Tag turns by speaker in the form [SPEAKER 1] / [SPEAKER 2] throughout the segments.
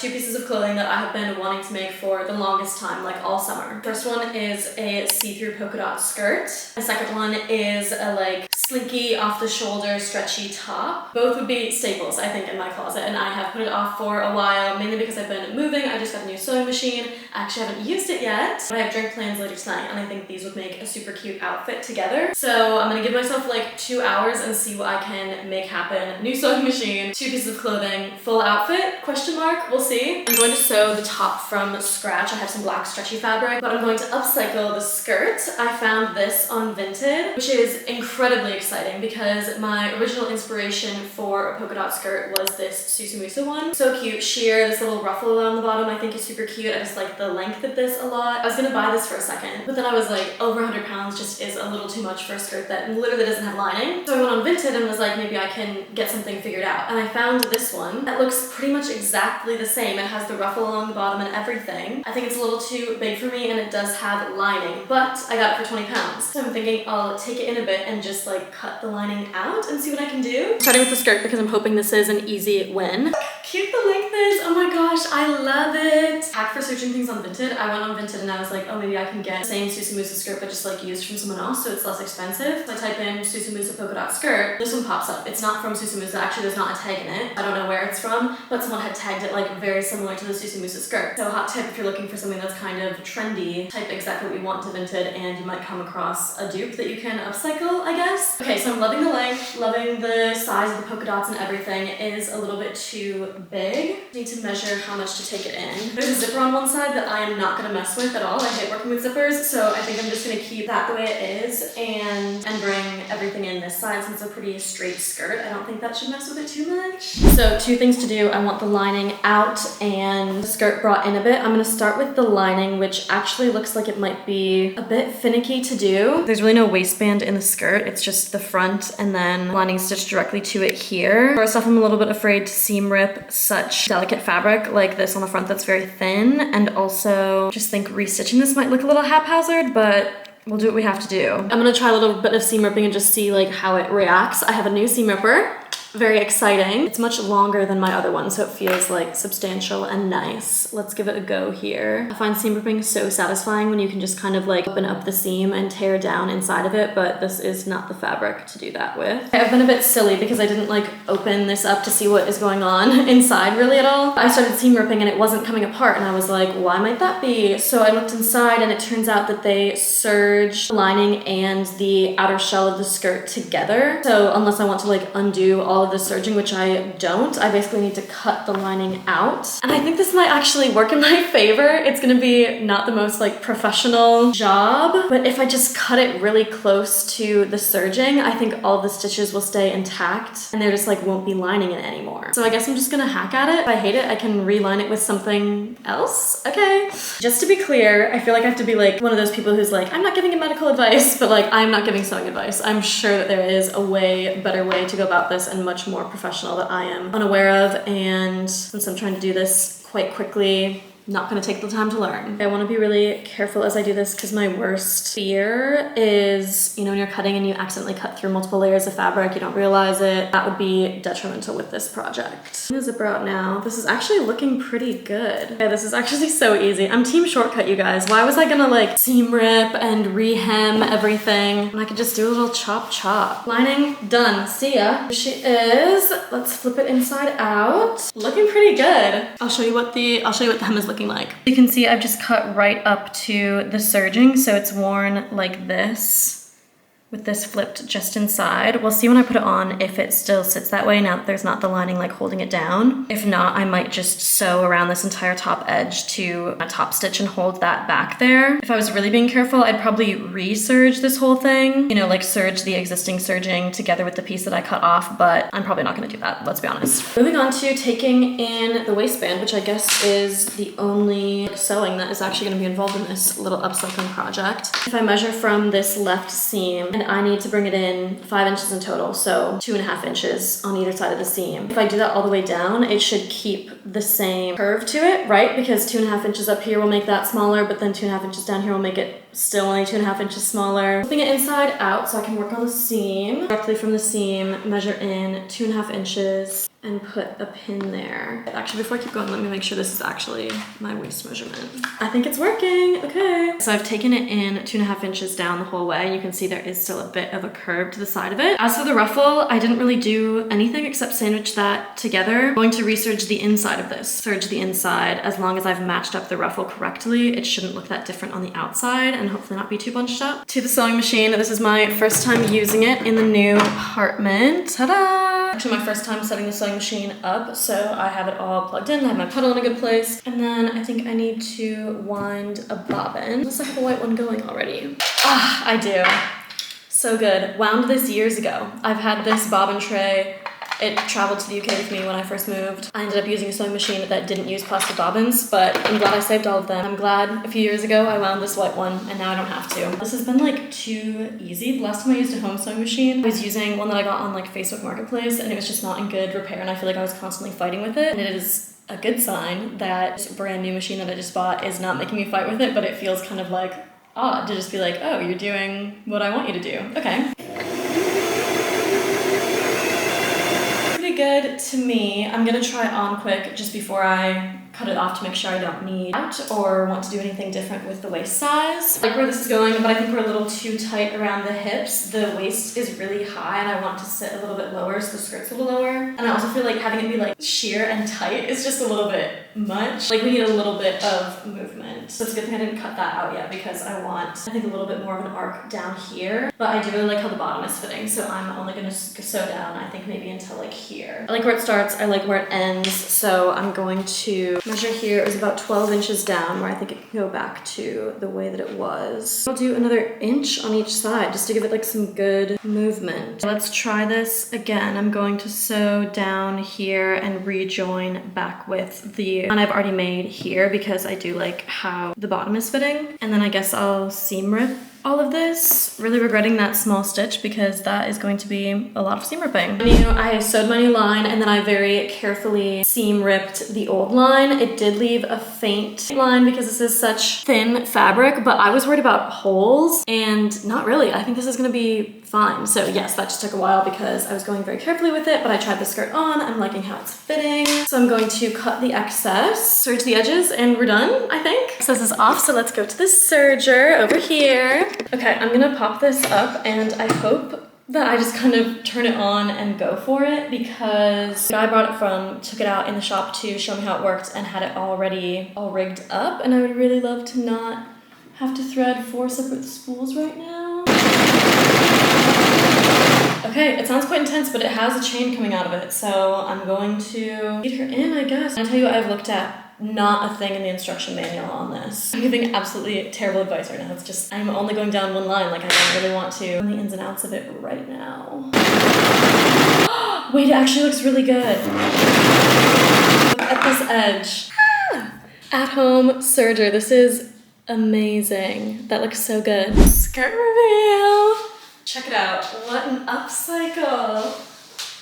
[SPEAKER 1] two pieces of clothing that I have been wanting to make for the longest time, like all summer. First one is a see-through polka dot skirt. The second one is a like slinky off the shoulder stretchy top. Both would be staples, I think, in my closet, and I have put it off for a while, mainly because I've been moving. I just got a new sewing machine. I actually haven't used it yet, but I have drink plans later tonight, and I think these would make a super cute outfit together. So I'm gonna give myself like 2 hours and see what I can make happen. New sewing machine, two pieces of clothing, full outfit, question mark, we'll see. I'm going to sew the top from scratch. I have some black stretchy fabric, but I'm going to upcycle the skirt. I found this on Vinted, which is incredibly exciting because my original inspiration for a polka dot skirt was this Susamusa one. So cute, sheer, this little ruffle on the bottom I think is super cute. I just like the length of this a lot. I was gonna buy this for a second, but then I was like, over 100 pounds just is a little too much for a skirt that literally doesn't have lining. So I went on Vinted and was like, maybe I can get something figured out. And I found this one that looks pretty much exactly the same. It has the ruffle along the bottom and everything. I think it's a little too big for me and it does have lining, but I got it for 20 pounds. So I'm thinking I'll take it in a bit and just like cut the lining out and see what I can do. Starting with the skirt because I'm hoping this is an easy win. Cute the length is, oh my gosh, I love it. Hack for searching things on Vinted. I went on Vinted and I was like, oh, maybe I can get the same Susamusa skirt but just like used from someone else so it's less expensive. So I type in Susamusa polka dot skirt. This one pops up. It's not from Susamusa. Actually, there's not a tag in it. I don't know where it's from, but someone had tagged it like very similar to the Susamusa skirt. So hot tip, if you're looking for something that's kind of trendy, type exactly what you want to Vinted and you might come across a dupe that you can upcycle, I guess. Okay, so I'm loving the length, loving the size of the polka dots and everything. It is a little bit too big. Need to measure how much to take it in. There's a zipper on one side that I am not gonna mess with at all. I hate working with zippers, so I think I'm just gonna keep that the way it is and bring everything in this side since it's a pretty straight skirt. I don't think that should mess with it too much. So two things to do. I want the lining out and the skirt brought in a bit. I'm gonna start with the lining, which actually looks like it might be a bit finicky to do. There's really no waistband in the skirt. It's just the front and then lining stitched directly to it here. First off, I'm a little bit afraid to seam rip such delicate fabric like this on the front that's very thin, and also just think restitching this might look a little haphazard, but we'll do what we have to do. I'm gonna try a little bit of seam ripping and just see like how it reacts. I have a new seam ripper. Very exciting. It's much longer than my other one, so it feels like substantial and nice. Let's give it a go here. I find seam ripping so satisfying when you can just kind of like open up the seam and tear down inside of it, but this is not the fabric to do that with. I've been a bit silly because I didn't like open this up to see what is going on inside really at all. I started seam ripping and it wasn't coming apart and I was like, why might that be? So I looked inside and it turns out that they serged the lining and the outer shell of the skirt together. So unless I want to like undo all of the serging, which I don't, I basically need to cut the lining out. And I think this might actually work in my favor. It's gonna be not the most like professional job, but if I just cut it really close to the serging, I think all the stitches will stay intact and there just like won't be lining in it anymore. So I guess I'm just gonna hack at it. If I hate it, I can reline it with something else. Okay. Just to be clear, I feel like I have to be like one of those people who's like, I'm not giving medical advice, but like I'm not giving sewing advice. I'm sure that there is a way better way to go about this and much more professional that I am unaware of, and since I'm trying to do this quite quickly, not gonna take the time to learn. I wanna be really careful as I do this because my worst fear is, you know, when you're cutting and you accidentally cut through multiple layers of fabric, you don't realize it. That would be detrimental with this project. I'm gonna zipper out now. This is actually looking pretty good. Okay, this is actually so easy. I'm team shortcut, you guys. Why was I gonna like seam rip and rehem everything when I could just do a little chop chop? Lining done, see ya. Here she is. Let's flip it inside out. Looking pretty good. I'll show you what the hem is looking like. You can see I've just cut right up to the serging, so it's worn like this, with this flipped just inside. We'll see when I put it on if it still sits that way now that there's not the lining like holding it down. If not, I might just sew around this entire top edge to a top stitch and hold that back there. If I was really being careful, I'd probably re-serge this whole thing, you know, like serge the existing serging together with the piece that I cut off, but I'm probably not gonna do that, let's be honest. Moving on to taking in the waistband, which I guess is the only sewing that is actually gonna be involved in this little upcycling project. If I measure from this left seam, and I need to bring it in 5 inches in total, so 2.5 inches on either side of the seam. If I do that all the way down, it should keep the same curve to it, right? Because 2.5 inches up here will make that smaller, but then 2.5 inches down here will make it still only 2.5 inches smaller. Flipping it inside out so I can work on the seam. Directly from the seam, measure in 2.5 inches. and put a pin there. Actually, before I keep going, let me make sure this is actually my waist measurement. I think it's working, okay. So I've taken it in 2.5 inches down the whole way, and you can see there is still a bit of a curve to the side of it. As for the ruffle, I didn't really do anything except sandwich that together. I'm going to reserge the inside of this. Serge the inside, as long as I've matched up the ruffle correctly, it shouldn't look that different on the outside and hopefully not be too bunched up. To the sewing machine, this is my first time using it in the new apartment. Ta-da! Actually, my first time setting the sewing machine up, so I have it all plugged in. I have my pedal in a good place. And then I think I need to wind a bobbin. Unless I have a white one going already. Ah, I do. So good. Wound this years ago. I've had this bobbin tray. It traveled to the UK with me when I first moved. I ended up using a sewing machine that didn't use plastic bobbins, but I'm glad I saved all of them. I'm glad a few years ago I wound this white one, and now I don't have to. This has been like too easy. The last time I used a home sewing machine, I was using one that I got on like Facebook Marketplace, and it was just not in good repair, and I feel like I was constantly fighting with it. And it is a good sign that this brand new machine that I just bought is not making me fight with it, but it feels kind of like odd to just be like, oh, you're doing what I want you to do. Okay. Good to me. I'm gonna try it on quick just before I cut it off to make sure I don't need out or want to do anything different with the waist size. I like where this is going, but I think we're a little too tight around the hips. The waist is really high and I want to sit a little bit lower so the skirt's a little lower. And I also feel like having it be like sheer and tight is just a little bit much. Like we need a little bit of movement. So it's a good thing I didn't cut that out yet because I want, I think, a little bit more of an arc down here. But I do really like how the bottom is fitting, so I'm only gonna sew down, I think maybe until like here. I like where it starts, I like where it ends, so I'm going to measure here. It was about 12 inches down, where I think it can go back to the way that it was. I'll do another inch on each side just to give it like some good movement. Let's try this again. I'm going to sew down here and rejoin back with the one I've already made here because I do like how the bottom is fitting. And then I guess I'll seam rip all of this. Really regretting that small stitch because that is going to be a lot of seam ripping. I sewed my new line and then I very carefully seam ripped the old line. It did leave a faint line because this is such thin fabric, but I was worried about holes and not really. I think this is gonna be fine. So yes, that just took a while because I was going very carefully with it, but I tried the skirt on. I'm liking how it's fitting. So I'm going to cut the excess, serge the edges, and we're done, I think. So this is off, so let's go to the serger over here. Okay, I'm gonna pop this up and I hope that I just kind of turn it on and go for it because the guy I brought it from took it out in the shop to show me how it worked and had it already all rigged up, and I would really love to not have to thread 4 separate spools right now. Okay, it sounds quite intense, but it has a chain coming out of it, so I'm going to feed her in, I guess. I tell you what I've looked at. Not a thing in the instruction manual on this. I'm giving absolutely terrible advice right now. It's just, I'm only going down one line, like I don't really want to. On the ins and outs of it right now. Wait, it actually looks really good. Look at this edge. At home serger, this is amazing. That looks so good. Skirt reveal. Check it out, what an upcycle.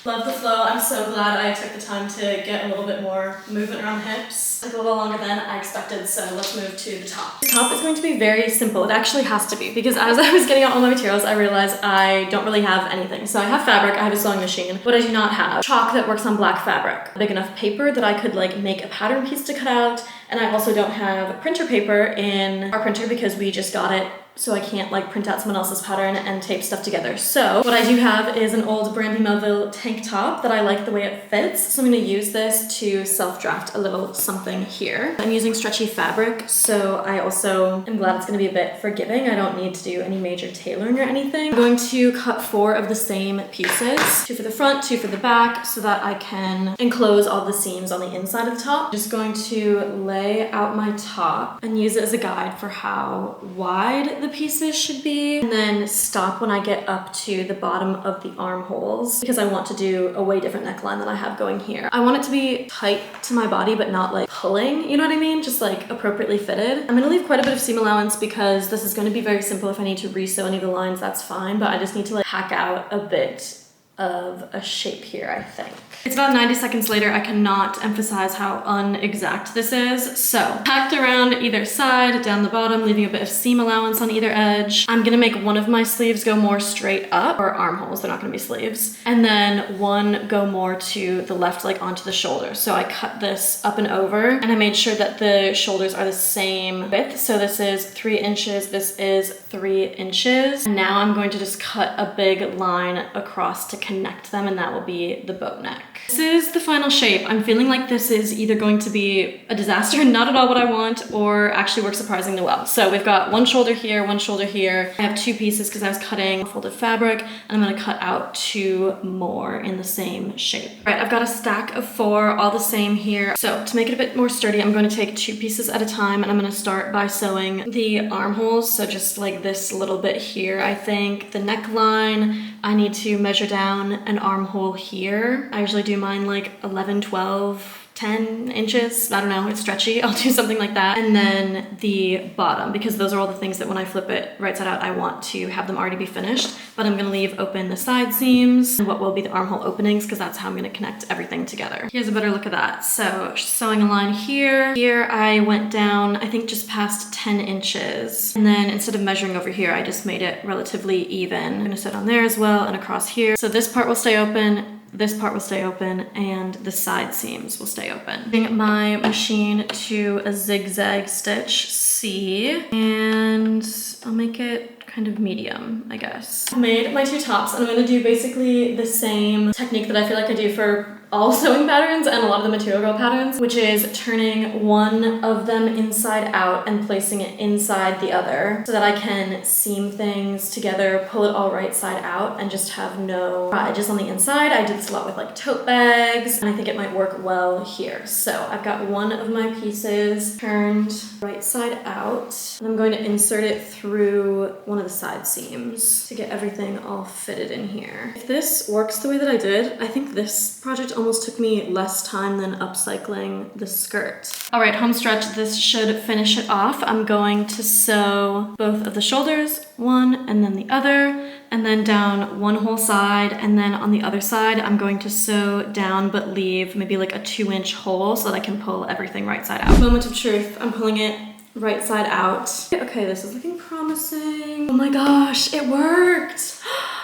[SPEAKER 1] Love the flow. I'm so glad I took the time to get a little bit more movement around the hips. It took a little longer than I expected, so let's move to the top. The top is going to be very simple. It actually has to be, because as I was getting out all my materials, I realized I don't really have anything. So I have fabric, I have a sewing machine. What I do not have, chalk that works on black fabric. Big enough paper that I could like make a pattern piece to cut out, and I also don't have printer paper in our printer because we just got it, so I can't like print out someone else's pattern and tape stuff together. So what I do have is an old Brandy Melville tank top that I like the way it fits. So I'm gonna use this to self-draft a little something here. I'm using stretchy fabric, so I also am glad it's gonna be a bit forgiving. I don't need to do any major tailoring or anything. I'm going to cut 4 of the same pieces, 2 for the front, 2 for the back, so that I can enclose all the seams on the inside of the top. I'm just going to lay out my top and use it as a guide for how wide the pieces should be, and then stop when I get up to the bottom of the armholes because I want to do a way different neckline than I have going here. I want it to be tight to my body but not like pulling, you know what I mean? Just like appropriately fitted. I'm gonna leave quite a bit of seam allowance because this is going to be very simple. If I need to re-sew any of the lines, that's fine, but I just need to like hack out a bit of a shape here, I think. It's about 90 seconds later. I cannot emphasize how unexact this is. So packed around either side, down the bottom, leaving a bit of seam allowance on either edge. I'm gonna make one of my sleeves go more straight up, or armholes, they're not gonna be sleeves. And then one go more to the left, like onto the shoulder. So I cut this up and over, and I made sure that the shoulders are the same width. So this is 3 inches, this is 3 inches. And now I'm going to just cut a big line across to connect them, and that will be the boat neck. This is the final shape. I'm feeling like this is either going to be a disaster, not at all what I want, or actually work surprisingly well. So we've got one shoulder here, one shoulder here. I have 2 pieces because I was cutting folded fabric, and I'm gonna cut out 2 more in the same shape. All right, I've got a stack of 4, all the same here. So to make it a bit more sturdy, I'm going to take 2 pieces at a time, and I'm gonna start by sewing the armholes. So just like this little bit here, I think. The neckline, I need to measure down an armhole here. I usually do mine like 11, 12, 10 inches. I don't know, it's stretchy. I'll do something like that. And then the bottom, because those are all the things that when I flip it right side out, I want to have them already be finished. But I'm gonna leave open the side seams and what will be the armhole openings, because that's how I'm gonna connect everything together. Here's a better look at that. So sewing a line here. Here I went down, I think just past 10 inches. And then instead of measuring over here, I just made it relatively even. I'm gonna sew on there as well and across here. So this part will stay open, this part will stay open, and the side seams will stay open. Bring my machine to a zigzag stitch C, and I'll make it kind of medium, I guess. I made my 2 tops, and I'm gonna do basically the same technique that I feel like I do for all sewing patterns and a lot of the Material Girl patterns, which is turning one of them inside out and placing it inside the other so that I can seam things together, pull it all right side out, and just have no edges on the inside. I did this a lot with like tote bags, and I think it might work well here. So I've got one of my pieces turned right side out, and I'm going to insert it through one of the side seams to get everything all fitted in here. If this works the way that I did, I think this project almost took me less time than upcycling the skirt. All right, home stretch, this should finish it off. I'm going to sew both of the shoulders, one and then the other, and then down one whole side, and then on the other side, I'm going to sew down but leave maybe like a 2-inch hole so that I can pull everything right side out. Moment of truth, I'm pulling it right side out. Okay, this is looking promising. Oh my gosh, it worked.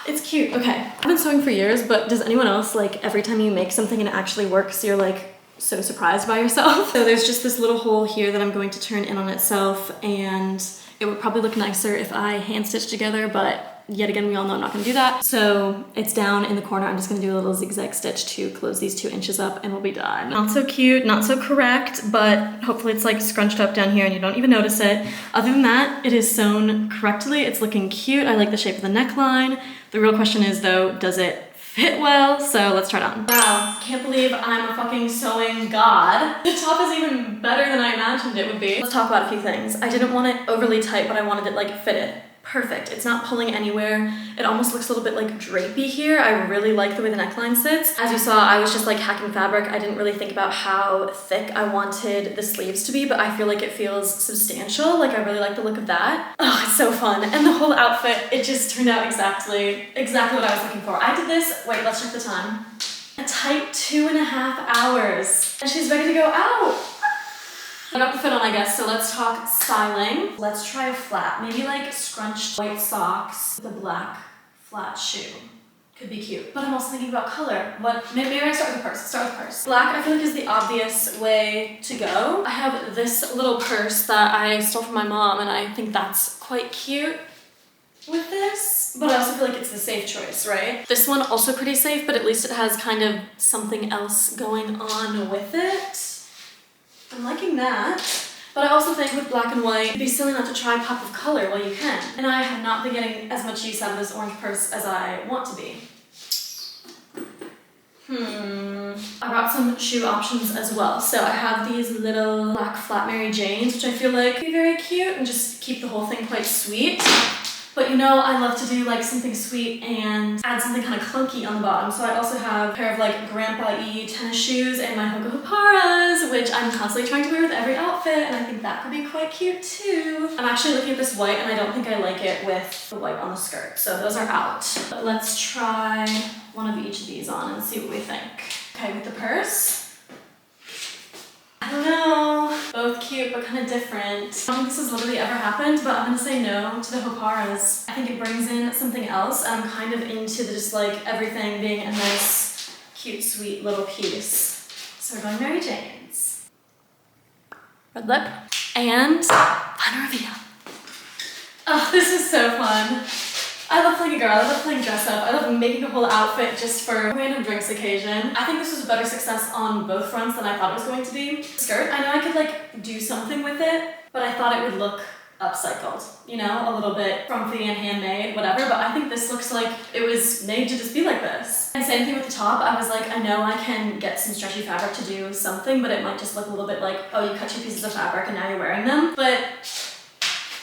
[SPEAKER 1] It's cute. Okay, I've been sewing for years, but does anyone else, like, every time you make something and it actually works, you're like so surprised by yourself? So there's just this little hole here that I'm going to turn in on itself, and it would probably look nicer if I hand stitched together, but yet again, we all know I'm not gonna do that. So it's down in the corner. I'm just gonna do a little zigzag stitch to close these 2 inches up, and we'll be done. Not so cute, not so correct, but hopefully it's like scrunched up down here and you don't even notice it. Other than that, it is sewn correctly. It's looking cute. I like the shape of the neckline. The real question is though, does it fit well? So let's try it on. Wow, can't believe I'm a fucking sewing god. The top is even better than I imagined it would be. Let's talk about a few things. I didn't want it overly tight, but I wanted it like fitted. Perfect. It's not pulling anywhere. It almost looks a little bit like drapey here. I really like the way the neckline sits. As you saw, I was just like hacking fabric. I didn't really think about how thick I wanted the sleeves to be, but I feel like it feels substantial. Like I really like the look of that. Oh, it's so fun. And the whole outfit, it just turned out exactly what I was looking for. I did this, wait, let's check the time. A tight 2.5 hours. And she's ready to go out. I got the fit on, I guess, so let's talk styling. Let's try a flat, maybe like scrunched white socks with a black flat shoe. Could be cute. But I'm also thinking about color. Maybe I start with the purse. Black, I feel like, is the obvious way to go. I have this little purse that I stole from my mom, and I think that's quite cute with this. But I also feel like it's the safe choice, right? This one also pretty safe, but at least it has kind of something else going on with it. I'm liking that, but I also think with black and white, it'd be silly not to try a pop of color while you can. And I have not been getting as much use out of this orange purse as I want to be. I brought some shoe options as well. So I have these little black flat Mary Janes, which I feel like would be very cute and just keep the whole thing quite sweet. But you know, I love to do like something sweet and add something kind of clunky on the bottom. So I also have a pair of like grandpa-y tennis shoes and my Hoka Hoparas, which I'm constantly trying to wear with every outfit, and I think that could be quite cute too. I'm actually looking at this white and I don't think I like it with the white on the skirt, so those are out. But let's try one of each of these on and see what we think. Okay, with the purse. I don't know, both cute but kind of different. I don't think this has literally ever happened, but I'm gonna say no to the Hoparas. I think it brings in something else, and I'm kind of into the just like everything being a nice, cute, sweet little piece. So we're going Mary Jane's. Red lip. And final reveal. Oh, this is so fun. I love playing a girl, I love playing dress up, I love making a whole outfit just for a random drinks occasion. I think this was a better success on both fronts than I thought it was going to be. Skirt, I know I could like do something with it, but I thought it would look upcycled, you know, a little bit frumpy and handmade, whatever, but I think this looks like it was made to just be like this. And same thing with the top, I was like, I know I can get some stretchy fabric to do something, but it might just look a little bit like, oh, you cut 2 pieces of fabric and now you're wearing them, but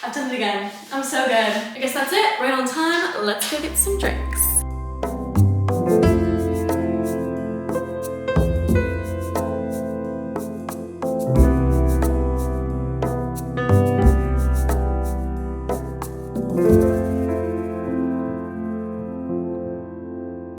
[SPEAKER 1] I've done it again. I'm so good. I guess that's it. Right on time. Let's go get some drinks.